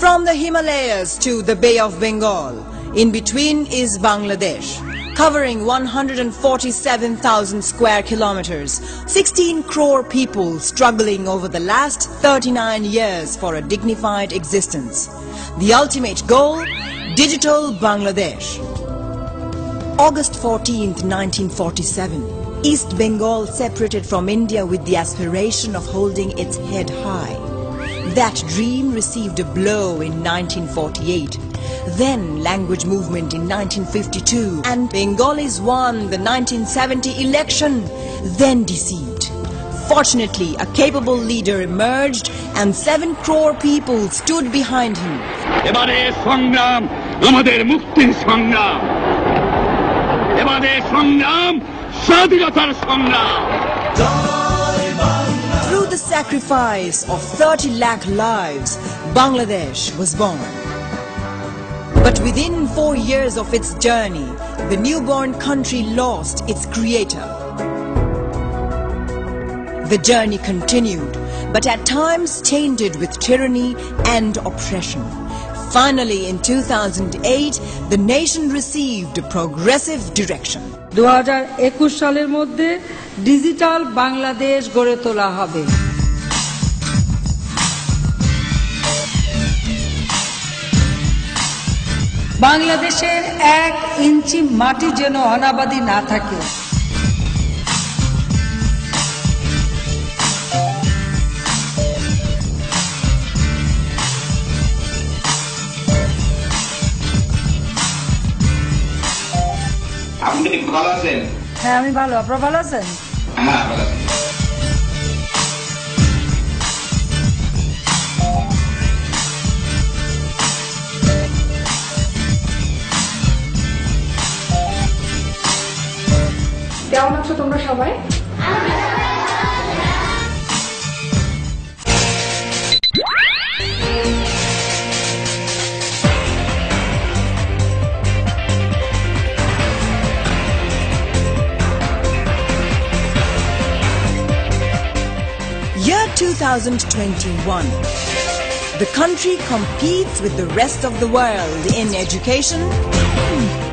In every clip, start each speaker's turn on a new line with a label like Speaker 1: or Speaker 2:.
Speaker 1: From the Himalayas to the Bay of Bengal, in between is Bangladesh, covering 147,000 square kilometers, 16 crore people struggling over the last 39 years for a dignified existence. The ultimate goal, digital Bangladesh. August 14th, 1947, East Bengal separated from India with the aspiration of holding its head high. That dream received a blow in 1948. Then language movement in 1952, and Bengalis won the 1970 election, then deceived. Fortunately, a capable leader emerged and 7 crore people stood behind him.
Speaker 2: এবারে সংগ্রাম আমাদের মুক্তির সংগ্রাম এবারে সংগ্রাম স্বাধীনতার সংগ্রাম
Speaker 1: Through the sacrifice of 30 lakh lives, Bangladesh was born. But within 4 years of its journey, the newborn country lost its creator. The journey continued, but at times tainted with tyranny and oppression. Finally, in 2008, the nation received a progressive direction.
Speaker 3: 2021 সালের মধ্যে digital Bangladesh গড়ে তোলা হবে। বাংলাদেশের 1 ইঞ্চি মাটি যেন অনাবাদি না থাকে।
Speaker 2: আপনি ভালো আছেন?
Speaker 3: হ্যাঁ, আমি ভালো। আপনারা ভালো আছেন?
Speaker 2: হ্যাঁ, ভালো আছি।
Speaker 4: কেমন আছো তোমরা সবাই?
Speaker 1: Year 2021. The country competes with the rest of the world in education,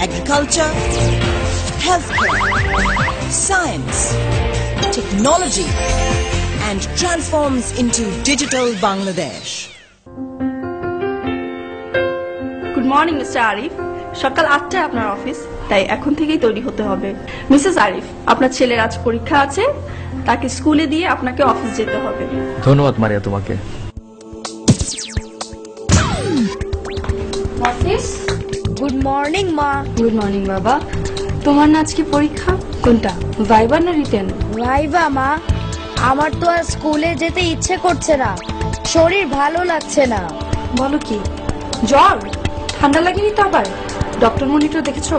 Speaker 1: agriculture, healthcare, science, technology, and transforms into digital Bangladesh.
Speaker 4: Good morning Mister Arif. সকাল 8টায় আপনার অফিস, তাই এখন থেকেই তৈরি হতে হবে। মিসেস আরিফ, আপনার ছেলের আজ পরীক্ষা আছে, তাকে স্কুলে দিয়ে আপনাকে অফিস যেতে হবে।
Speaker 5: ধন্যবাদ মারিয়া তোমাকে।
Speaker 4: অফিস।
Speaker 6: গুড মর্নিং মা।
Speaker 4: গুড মর্নিং বাবা। তোমার না আজকে পরীক্ষা? কোনটা, ভাইবা না রিটেন?
Speaker 6: ভাইবা মা। আমার তো আর স্কুলে যেতে ইচ্ছে করছে না, শরীর ভালো লাগছে না।
Speaker 4: বলো কি, জ্বর? ঠান্ডা লাগেনি তো আবার? ডক্টর মনিটর দেখেছো?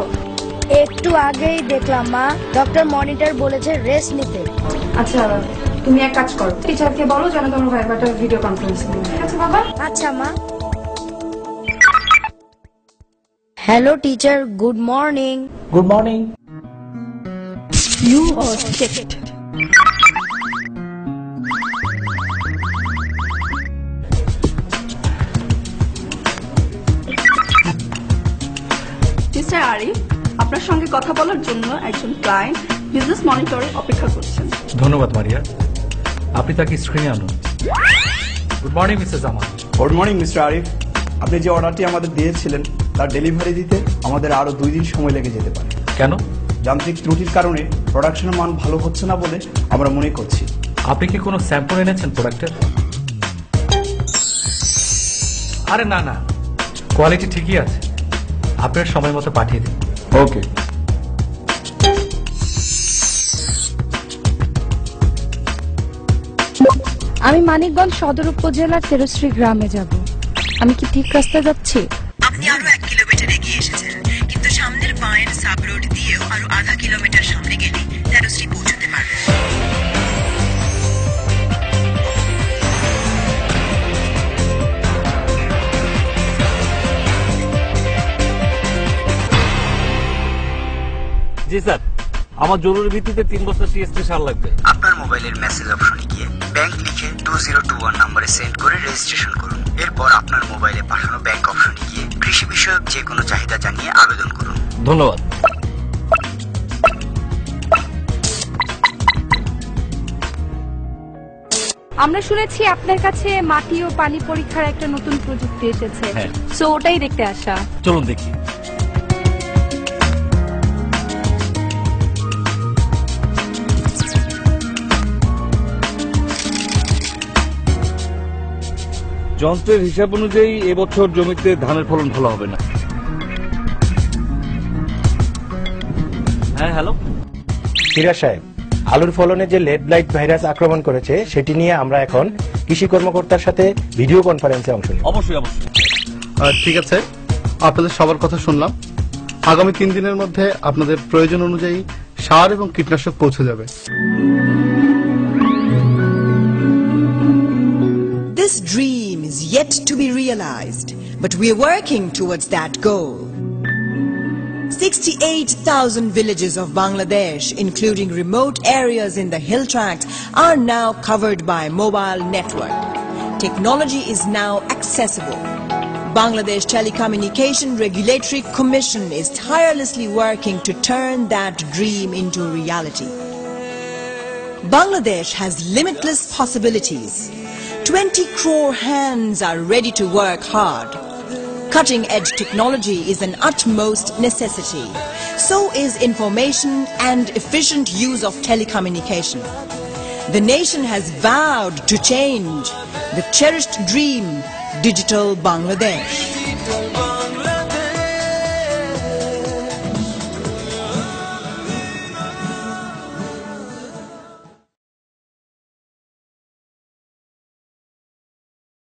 Speaker 6: একটু আগেই দেখলাম মা, ডক্টর মনিটর বলেছে রেস্ট নিতে।
Speaker 4: আচ্ছা, তুমি এক কাজ করো, টিচারকে বলো যেন তোমার ভাইবাটা ভিডিও কনফারেন্সে নিই। ঠিক আছে বাবা?
Speaker 6: আচ্ছা মা। Hello teacher, good morning.
Speaker 5: Good morning.
Speaker 4: You are checked. Mister Arif, আপনার সঙ্গে কথা বলার জন্য একজন ক্লায়েন্ট বিজনেস মনিটরে অপেক্ষা করছেন।
Speaker 5: ধন্যবাদ মারিয়া, আপনি তাকে স্ক্রিনে আনুন। Good morning Mrs Aman.
Speaker 7: Good morning Mister Arif. আপনি যে অর্ডারটি আমাদের দিয়েছিলেন তার ডেলিভারি দিতে আমাদের আরো 2 দিন সময় লেগে যেতে পারে।
Speaker 5: কেন?
Speaker 7: যান্ত্রিক ত্রুটির কারণে প্রোডাকশনের মান ভালো হচ্ছে না বলে আমরা মনে করছি।
Speaker 5: আপনি কি কোনো স্যাম্পল এনেছেন প্রোডাক্টের? আরে না না, কোয়ালিটি ঠিকই আছে, আপনার সময় মতো পাঠিয়ে দিন।
Speaker 7: ওকে।
Speaker 8: আমি মানিকগঞ্জ সদর উপজেলার তেরশ্রী গ্রামে যাব। আমি কি ঠিক রাস্তায় যাচ্ছি?
Speaker 1: আপনি আরো 1 কিলোমিটার এগিয়ে এসেছেন, কিন্তু সামনের বাঁয়ের সাব রোড দিয়েও আরো আধা কিলোমিটার সামনে গেলে তেরশ্রী পৌঁছতে পারবেন।
Speaker 9: জি স্যার, আমার জরুরি ভিত্তিতে 3 বস্তা টিএসপি সার লাগবে।
Speaker 10: আপনার মোবাইলের মেসেজ অপশনে গিয়ে
Speaker 9: ব্যাংক লিখে 2021 নম্বরে সেন্ড করে রেজিস্ট্রেশন করুন। এরপর আপনার মোবাইলে পাঠানো ব্যাংক অপশনে গিয়ে কৃষি বিষয়ক যে কোনো চাহিদা জানিয়ে আবেদন করুন।
Speaker 5: ধন্যবাদ।
Speaker 8: আমরা শুনেছি আপনার কাছে মাটি ও পানি পরীক্ষার একটা নতুন প্রযুক্তি এসেছে,
Speaker 5: হ্যাঁ।
Speaker 8: সো ওটাই দেখতে আসা।
Speaker 5: চলুন দেখি।
Speaker 2: যন্ত্রের হিসাব অনুযায়ী এবছর জমিতে ধানের ফলন ভালো হবে না।
Speaker 5: হ্যাঁ, হ্যালো।
Speaker 10: সিরাজ সাহেব, আলুর ফলনে যে লেড ব্লাইট ভাইরাস আক্রমণ করেছে সেটি নিয়ে আমরা এখন কৃষি কর্মকর্তার সাথে ভিডিও কনফারেন্সে অংশ নিই।
Speaker 5: অবশ্যই অবশ্যই।
Speaker 11: ঠিক আছে, আপনাদের সবার কথা শুনলাম। আগামী 3 দিনের মধ্যে আপনাদের প্রয়োজন অনুযায়ী সার এবং কীটনাশক পৌঁছে যাবে।
Speaker 1: This dream is yet to be realized, but we are working towards that goal. 68,000 villages of Bangladesh, including remote areas in the hill tract, are now covered by mobile network. Technology is now accessible. Bangladesh Telecommunication Regulatory Commission is tirelessly working to turn that dream into reality. Bangladesh has limitless possibilities. 20 crore hands are ready to work hard. Cutting-edge technology is an utmost necessity. So is information and efficient use of telecommunication. The nation has vowed to change the cherished dream, Digital Bangladesh.